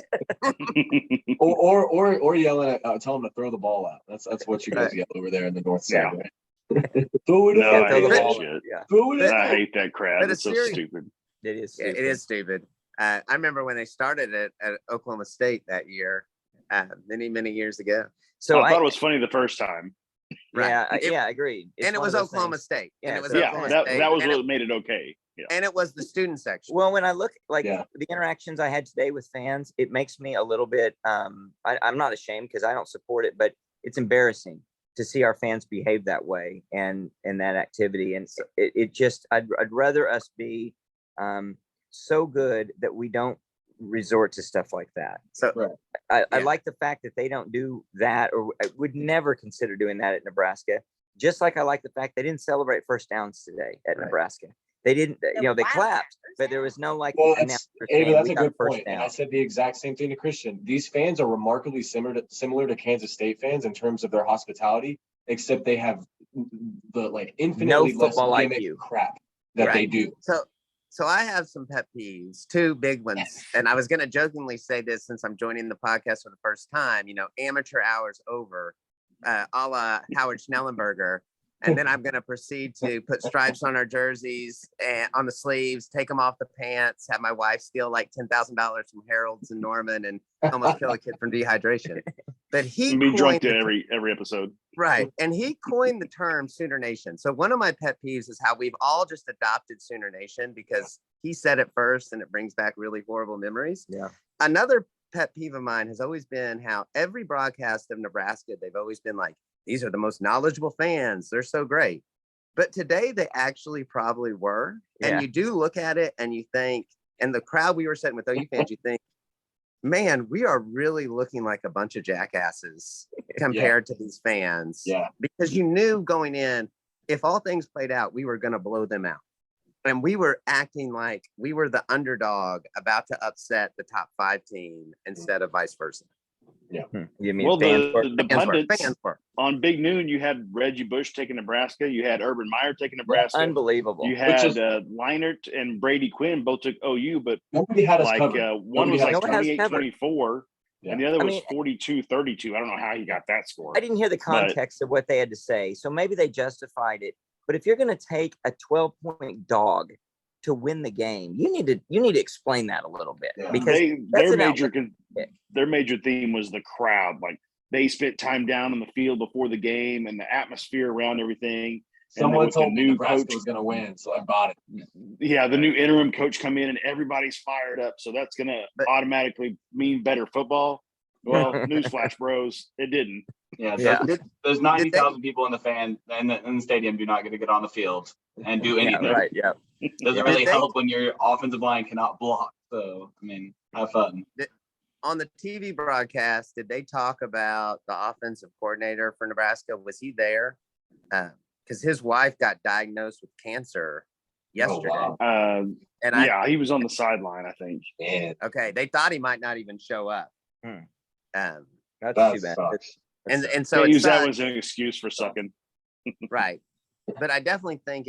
or yelling at tell them to throw the ball out. That's what you guys Right. yell over there in the north Yeah. side. Right? Throw it No, out. I throw hate the that ball. shit. Yeah, Throw it But- out. I hate that crap. but It's so serious- stupid. it is. Yeah, it stupid. is stupid. I remember when they started it at Oklahoma State that year, many years ago. So I thought it was funny the first time. Right. Yeah, agreed. It's And it one of was those Oklahoma things. State. Yeah, And it was so- Yeah, Oklahoma that State. was and what it, made it okay. Yeah. and it was the student section. Well, when I look like Yeah. the interactions I had today with fans, it makes me a little bit. I'm not ashamed because I don't support it, but it's embarrassing to see our fans behave that way and that activity. And so it just I'd rather us be so good that we don't resort to stuff like that. So Right. I Yeah. like the fact that they don't do that, or I would never consider doing that at Nebraska. Just like I like the fact they didn't celebrate first downs today at Right. Nebraska. They didn't, they Wildcat clapped, first but there down. was no like. Well, announcer Ava, saying, that's "We a got good first point. And down." I said the exact same thing to Christian. These fans are remarkably similar to Kansas State fans in terms of their hospitality, except they have the like infinitely less football gimmick IQ. crap that they Right. do. So I have some pet peeves, two big ones. And I was going to jokingly say this since I'm joining the podcast for the first time, amateur hours over, a la Howard Schnellenberger. And then I'm going to proceed to put stripes on our jerseys and on the sleeves, take them off the pants, have my wife steal like $10,000 from Harold's in Norman and almost kill a kid from dehydration. But he And be drunk coined to the every episode. Right. And he coined the term Sooner Nation. So one of my pet peeves is how we've all just adopted Sooner Nation because he said it first and it brings back really horrible memories. Yeah. Another pet peeve of mine has always been how every broadcast of Nebraska, they've always been like, these are the most knowledgeable fans. They're so great. But today they actually probably were. Yeah. And you do look at it and you think, and the crowd we were sitting with OU fans, you think, man, we are really looking like a bunch of jackasses compared to these fans. Yeah. Because you knew going in, if all things played out, we were going to blow them out. And we were acting like we were the underdog about to upset the top 5 team instead of vice versa. You mean Well, fans were- the Fans were. pundits Fans were. on Big Noon, you had Reggie Bush taking Nebraska. You had Urban Meyer taking Nebraska. unbelievable. You Which had is- Leinart and Brady Quinn both took OU, but Nobody had us like covered. one Nobody was had like us covered. 28-24, Yeah. and the other I was mean- 42-32. I don't know how he got that score. I didn't hear the context of what they had to say, so maybe they justified it. But if you're going to take a 12-point dog to win the game, you need to explain that a little bit Yeah. because that's their an major outlet. their major theme was the crowd. Like they spent time down on the field before the game and the atmosphere around everything. Someone with the told me new Nebraska coach- was going to win, so I bought it. Yeah, the new interim coach come in and everybody's fired up. So that's going to But- automatically mean better football. Well, newsflash, bros, it didn't. Yeah, Yeah. there's 90,000 people in the in the stadium do not get to get on the field and do Yeah, anything. right. Yeah. Doesn't Yeah. really Did they- help when your offensive line cannot block. So I mean, have fun. On the TV broadcast, did they talk about the offensive coordinator for Nebraska? Was he there? Because his wife got diagnosed with cancer yesterday. wow. And Yeah, he was on the sideline, I think. Man, okay, they thought he might not even show up. Hmm. Um, That's that too bad. sucks. and so Can't it use that sucks, as an excuse for sucking. right? But I definitely think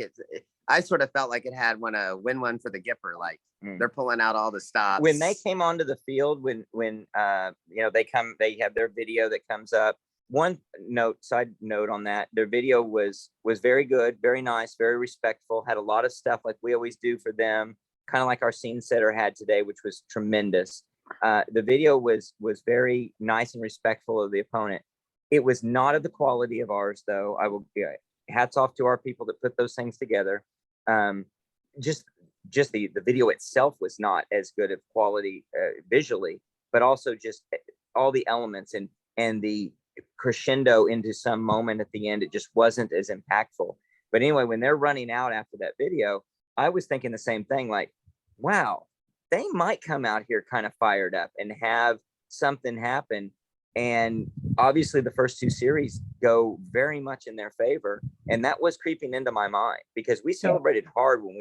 I sort of felt like it had win one for the Gipper. Like Mm. they're pulling out all the stops. When they came onto the field, when they have their video that comes up. Side note on that, their video was very good, very nice, very respectful, had a lot of stuff like we always do for them, kind of like our scene setter had today, which was tremendous. The video was very nice and respectful of the opponent. It was not of the quality of ours, though. I will hats off to our people that put those things together. Just the video itself was not as good of quality visually, but also just all the elements and the crescendo into some moment at the end, it just wasn't as impactful. But anyway, when they're running out after that video, I was thinking the same thing, like, wow, they might come out here kind of fired up and have something happen. And obviously the first two series go very much in their favor. And that was creeping into my mind because we celebrated hard when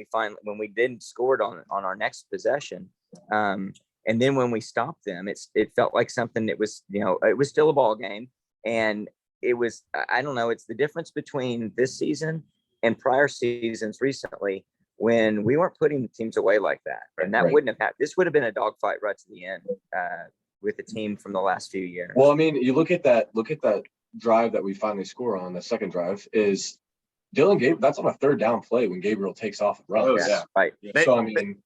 we didn't score on our next possession. And then when we stopped them, it felt like something that was, it was still a ball game. And it was, I don't know, it's the difference between this season and prior seasons recently when we weren't putting the teams away like that. And that wouldn't have happened. This would have been a dogfight right to the end with the team from the last few years. Well, I mean, you look at that drive that we finally score on, the second drive is Dylan Gabriel. That's on a third down play when Gabriel takes off and runs. Oh, yeah. Right. So, I mean,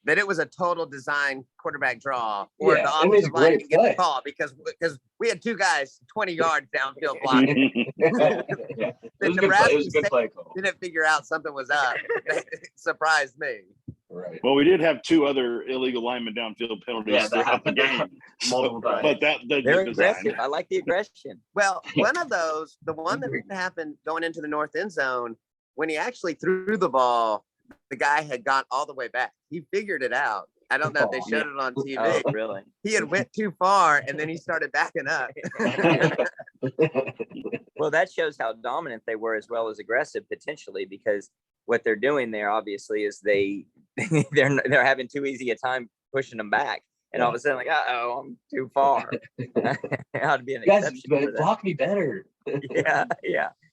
But it was a total design quarterback draw, or Yeah, the it was a offensive line great didn't get the play. call because we had two guys 20 yards downfield blocking. Yeah, The it was a good play. It Nebraska was a good play call. didn't figure out something was up. It surprised me. right. Well, we did have two other illegal lineman downfield penalties Yeah, that throughout the happened game. multiple times. But that They're design. aggressive. I like the aggression. Well, one of those, the one that happened going into the north end zone, when he actually threw the ball, the guy had got all the way back. He figured it out. I don't know if they showed it on TV. Oh, really? He had went too far and then he started backing up. Well, that shows how dominant they were as well as aggressive potentially, because what they're doing there obviously is they're having too easy a time pushing them back. And all of a sudden, like, I'm too far. It ought to be an You guys, exception for that. block me better. Yeah.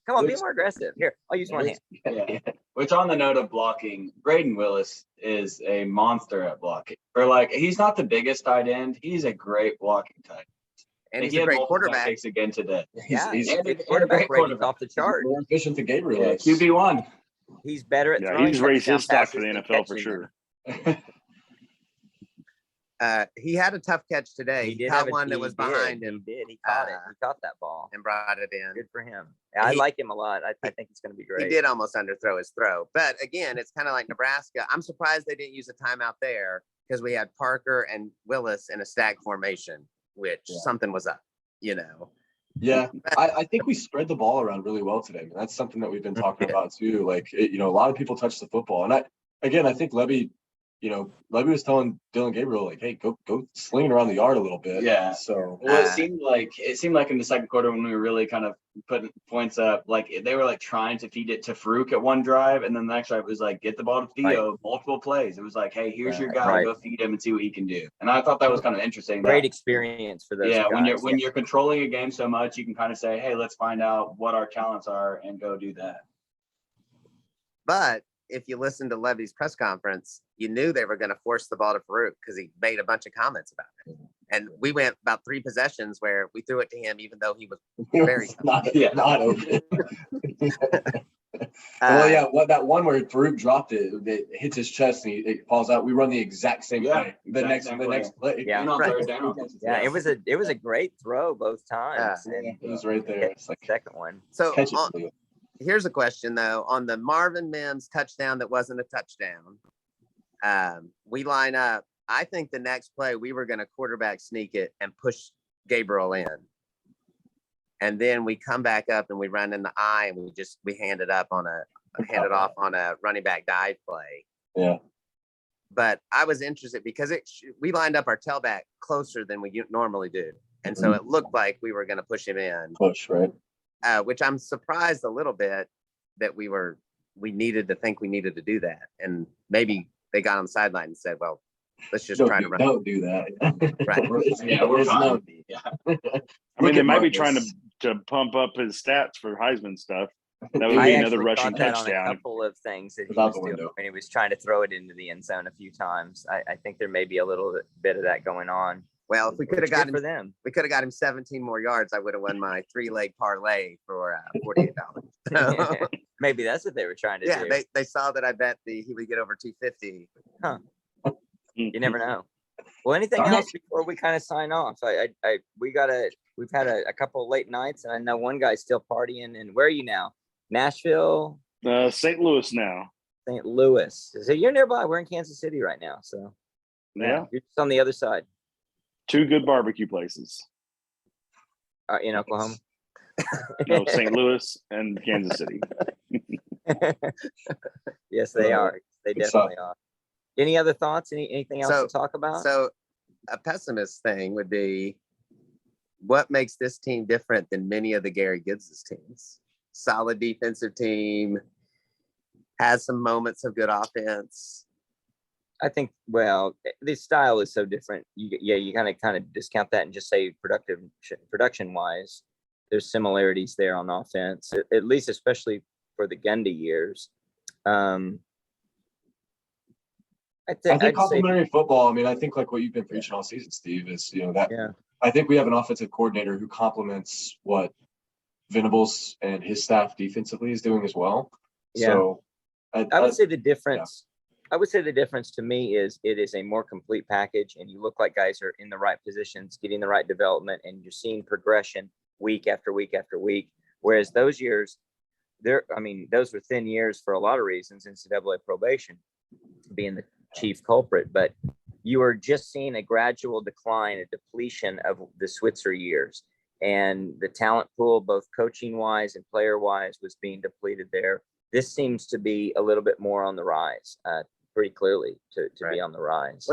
Come on, be more aggressive. Here, I'll use one hand. Yeah. Which, on the note of blocking, Braden Willis is a monster at blocking. Or like, he's not the biggest tight end. He's a great blocking tight end. And he's he a had great multiple quarterback. picks again today. Yeah, he's and and his a quarterback great rating's off the chart. more efficient than Gabriel Yeah, is. QB1. He's better at Yeah, throwing he's raised his touchdown stock for the passes than NFL for catching sure. He had a tough catch today. them. He did caught have a- one that he was did, behind He him did. He caught it. Uh, He caught that ball. and brought it in. Good for him. Yeah, I He- like him a lot. I think it's going to be great. He did almost underthrow his throw. But again, it's kind of like Nebraska. I'm surprised they didn't use a timeout there because we had Parker and Willis in a stack formation, which something was up, Yeah, I think we spread the ball around really well today. That's something that we've been talking about too. Like, a lot of people touch the football, and I think Levy was telling Dylan Gabriel, like, hey, go sling it around the yard a little bit. Yeah. So Well, it seemed like in the second quarter when we were really kind of putting points up, like they were like trying to feed it to Farouk at one drive, and then the next drive was like get the ball to Theo, multiple plays. It was like, hey, here's your guy, go feed him and see what he can do. And I thought that was kind of interesting. Great experience for those Yeah, guys. when you're controlling a game so much, you can kind of say, hey, let's find out what our talents are and go do that. But if you listen to Levy's press conference, you knew they were going to force the ball to Farouk because he made a bunch of comments about it. And we went about 3 possessions where we threw it to him, even though he was very not open. Well, that one where Farouk dropped it hits his chest and it falls out. We run the exact same play. The next play. Yeah. And on third down. Yeah, it was a great throw both times. Yeah. And It was right there. the It's like second one. So catch it. on, Leo. Here's a question though. On the Marvin Mims touchdown that wasn't a touchdown, we line up. I think the next play we were going to quarterback sneak it and push Gabriel in. And then we come back up and we run in the eye and we hand it off on a running back dive play. Yeah. But I was interested because we lined up our tailback closer than we normally do. And so it looked like we were going to push him in. Push, right? Which I'm surprised a little bit that we needed to do that. And maybe they got on the sideline and said, well, let's just try to run. Don't do that. Right. We're fine. I mean, they might be trying to pump up his stats for Heisman stuff. That would I be another actually rushing thought that on a touchdown. couple of things that he Without was the doing window. when he was trying to throw it into the end zone a few times. I think there may be a little bit of that going on. Well, if we could have It's good got for him, them. we could have got him 17 more yards. I would have won my 3-leg parlay for $48. Maybe that's what they were trying to Yeah, do. they saw that I bet he would get over 250. You never know. Well, anything Okay. else before we kind of sign off? We've had a couple of late nights, and I know one guy's still partying. And where are you now? Nashville, St. Louis now. St. Louis. So you're nearby. We're in Kansas City right now. So Yeah. you're just on the other side, 2 good barbecue places. in Oklahoma. No, St. Louis and Kansas City. Yes, they are. They good stuff. definitely are. Any other thoughts? Anything else to talk about? So a pessimist thing would be what makes this team different than many of the Gary Gibbs' teams? Solid defensive team, has some moments of good offense. I think, well, the style is so different. You kind of discount that and just say production wise, there's similarities there on offense, at least, especially for the Gundy years. I think complimentary football. I mean, I think like what you've been preaching all season, Steve, is that. Yeah. I think we have an offensive coordinator who complements what Venables and his staff defensively is doing as well. Yeah. So I would say the difference. I would say the difference to me is it is a more complete package, and you look like guys are in the right positions, getting the right development, and you're seeing progression week after week after week. Whereas those years, those were thin years for a lot of reasons. NCAA probation being the chief culprit, but you are just seeing a gradual decline, a depletion of the Switzer years, and the talent pool, both coaching wise and player wise, was being depleted there. This seems to be a little bit more on the rise, pretty clearly to be on the rise.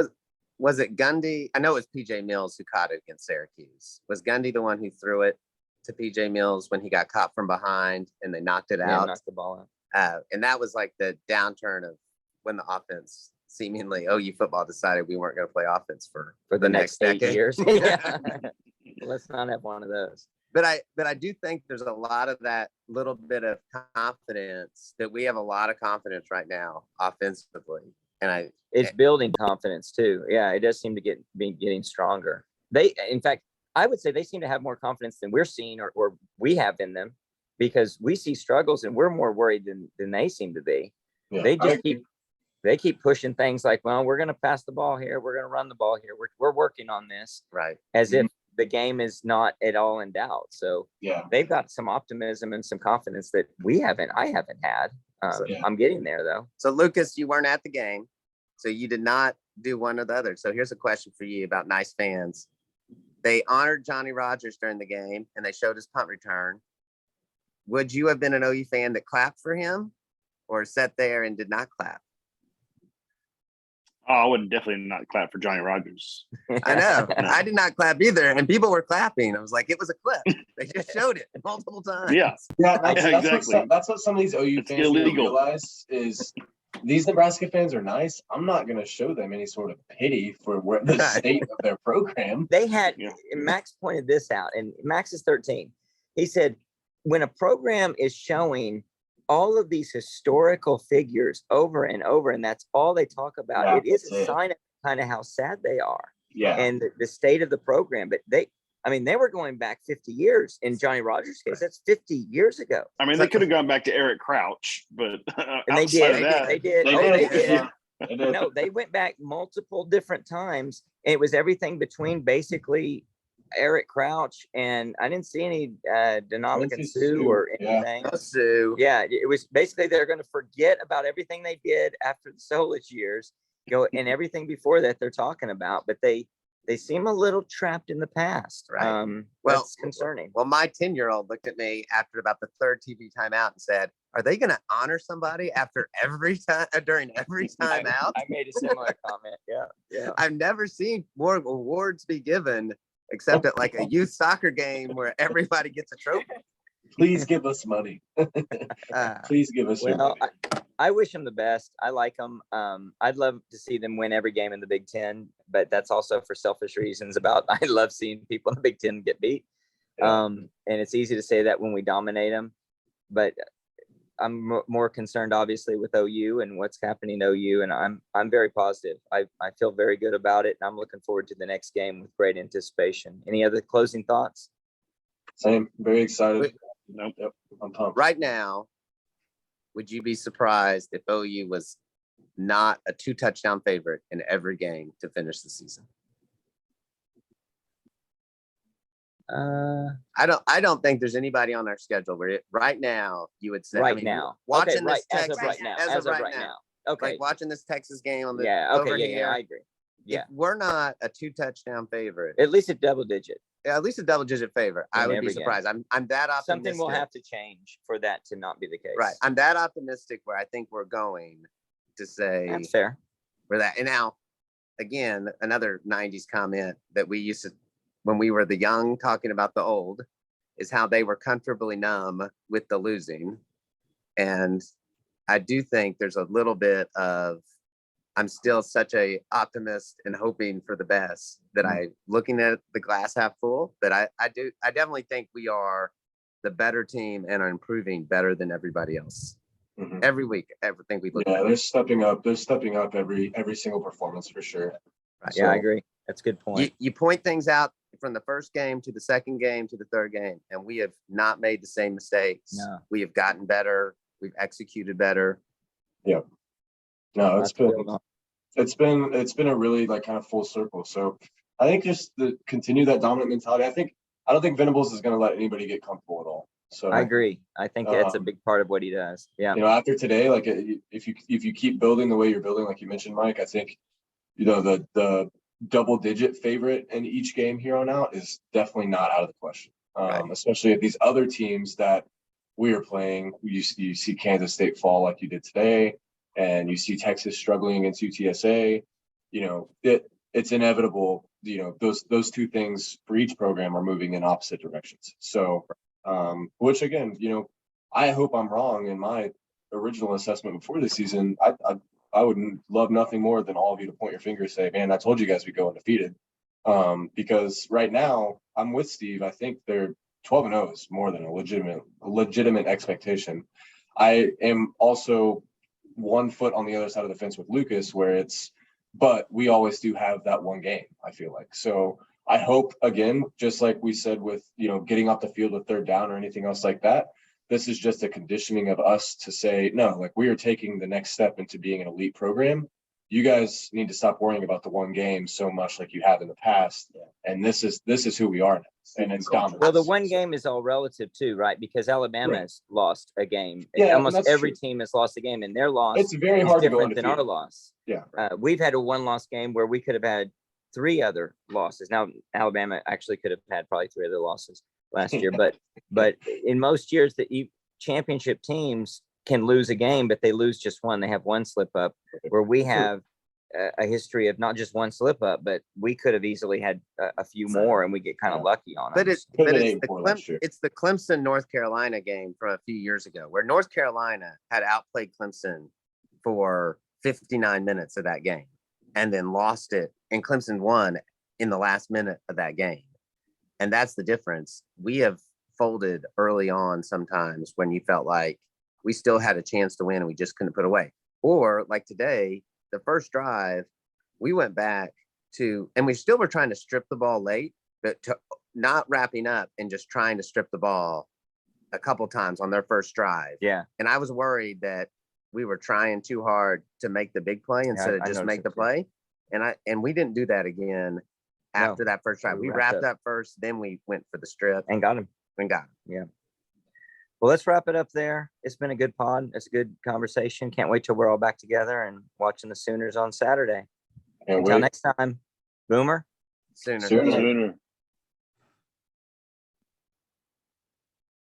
Was it Gundy? I know it was PJ Mills who caught it against Syracuse. Was Gundy the one who threw it to PJ Mills when he got caught from behind and they knocked it out? Knocked the ball out. And that was like the downturn of when the offense seemingly OU football decided we weren't going to play offense for the next 8 decade. years. Yeah. Let's not have one of those. But I do think there's a lot of that little bit of confidence that we have a lot of confidence right now offensively. And it's building confidence too. Yeah, it does seem to be getting stronger. In fact, I would say they seem to have more confidence than we're seeing or we have in them, because we see struggles and we're more worried than they seem to be. Yeah, they keep pushing things like, well, we're going to pass the ball here. We're going to run the ball here. We're working on this. Right. As if the game is not at all in doubt. So yeah, they've got some optimism and some confidence that I haven't had. I'm getting there though. So Lucas, you weren't at the game, so you did not do one or the other. So here's a question for you about nice fans. They honored Johnny Rogers during the game and they showed his punt return. Would you have been an OU fan that clapped for him or sat there and did not clap? Oh, I would definitely not clap for Johnny Rogers. I know. I did not clap either. And people were clapping. I was like, it was a clip. They just showed it multiple times. Yeah. Exactly. That's what some of these OU fans illegal. Realize is these Nebraska fans are nice. I'm not going to show them any sort of pity for the state of their program. They had, and Max pointed this out, and Max is 13. He said, when a program is showing all of these historical figures over and over, and that's all they talk about, it is a sign of kind of how sad they are. Yeah. And the state of the program. But they were going back 50 years in Johnny Rogers' case. That's 50 years ago. I mean, they could have gone back to Eric Crouch, but and they did. They did. Yeah. No, they went back multiple different times, and it was everything between basically Eric Crouch, and I didn't see any Denalican see Sue Sue, or yeah. anything. Sue. Yeah, it was basically they're going to forget about everything they did after the Solich years, and everything before that they're talking about, but they seem a little trapped in the past. Right. Well, that's concerning. Well, my 10-year-old looked at me after about the third TV timeout and said, "Are they going to honor somebody after every time during every timeout?" I made a similar comment. Yeah. I've never seen more awards be given except at like a youth soccer game where everybody gets a trophy. Please give us money. Please give us your Well, money. I wish them the best. I like them. I'd love to see them win every game in the Big Ten, but that's also for selfish reasons. I love seeing people in the Big Ten get beat. Yeah. And it's easy to say that when we dominate them, but I'm more concerned, obviously, with OU and what's happening in OU, and I'm very positive. I feel very good about it, and I'm looking forward to the next game with great anticipation. Any other closing thoughts? Same. Very excited. Nope. Yep. I'm pumped. Right now, would you be surprised if OU was not a 2-touchdown favorite in every game to finish the season? I don't think there's anybody on our schedule where right now you would say watching this Texas as of right now. Okay. Like watching this Texas game on the okay, here. yeah, I agree. Yeah. If we're not a 2-touchdown favorite, At least a double digit. at least a double-digit favorite, I would be surprised. I'm that optimistic. Something will have to change for that to not be the case. Right. I'm that optimistic where I think we're going to say That's fair. For that. And now, again, another 90s comment that we used to, when we were the young talking about the old, is how they were comfortably numb with the losing. And I do think there's a little bit of, I'm still such a optimist and hoping for the best that I looking at the glass half full, that I definitely think we are the better team and are improving better than everybody else. Mhm. Every week, everything we look at. Yeah, they're stepping up. They're stepping up every single performance for sure. Right. Yeah, I agree. That's a good point. You point things out from the first game to the second game to the third game, and we have not made the same mistakes. No. We have gotten better. We've executed better. Yep. No, Lots to build on. it's been a really like kind of full circle. So I think just to continue that dominant mentality. I don't think Venables is going to let anybody get comfortable at all. So I agree. I think that's a big part of what he does. Yeah. You know, after today, like if you keep building the way you're building, like you mentioned, Mike, I think, you know, the double digit favorite in each game here on out is definitely not out of the question. Right. Especially at these other teams that we are playing. You see Kansas State fall like you did today, and you see Texas struggling against UTSA. You know, it's inevitable. You know, those two things for each program are moving in opposite directions. So, which again, you know, I hope I'm wrong in my original assessment before the season. I would love nothing more than all of you to point your finger and say, man, I told you guys we'd go undefeated. Because right now I'm with Steve. I think they're 12-0 is more than a legitimate expectation. I am also 1 foot on the other side of the fence with Lucas, where but we always do have that one game, I feel like. So I hope, again, just like we said with, you know, getting off the field with third down or anything else like that, this is just a conditioning of us to say, no, like we are taking the next step into being an elite program. You guys need to stop worrying about the one game so much like you have in the past. And this is who we are now. And it's dominant. Well, the one game is all relative too, right? Because Alabama has lost a game. Yeah, almost every team has lost a game, and their loss it's very hard to go different than our undefeated. loss. Yeah. We've had a 1-loss game where we could have had 3 other losses. Now, Alabama actually could have had probably 3 other losses last year, but in most years, the championship teams can lose a game, but they lose just one. They have one slip up, where we have a history of not just one slip up, but we could have easily had a few more, and we get kind of lucky on But them. it's the Clemson North Carolina game from a few years ago, where North Carolina had outplayed Clemson for 59 minutes of that game and then lost it, and Clemson won in the last minute of that game. And that's the difference. We have folded early on sometimes when you felt like we still had a chance to win and we just couldn't put away. Or like today, the first drive, we went back to, and we still were trying to strip the ball late, but not wrapping up and just trying to strip the ball a couple times on their first drive. Yeah. And I was worried that we were trying too hard to make the big play instead of just make the play. And we didn't do that again. after that first drive. we We wrapped wrapped up first, then we went for the strip and got him. and got him. Well, let's wrap it up there. It's been a good pod. It's a good conversation. Can't wait till we're all back together and watching the Sooners on Saturday. Can't Until wait. next time, Boomer. Sooner. Sooner. Sooner.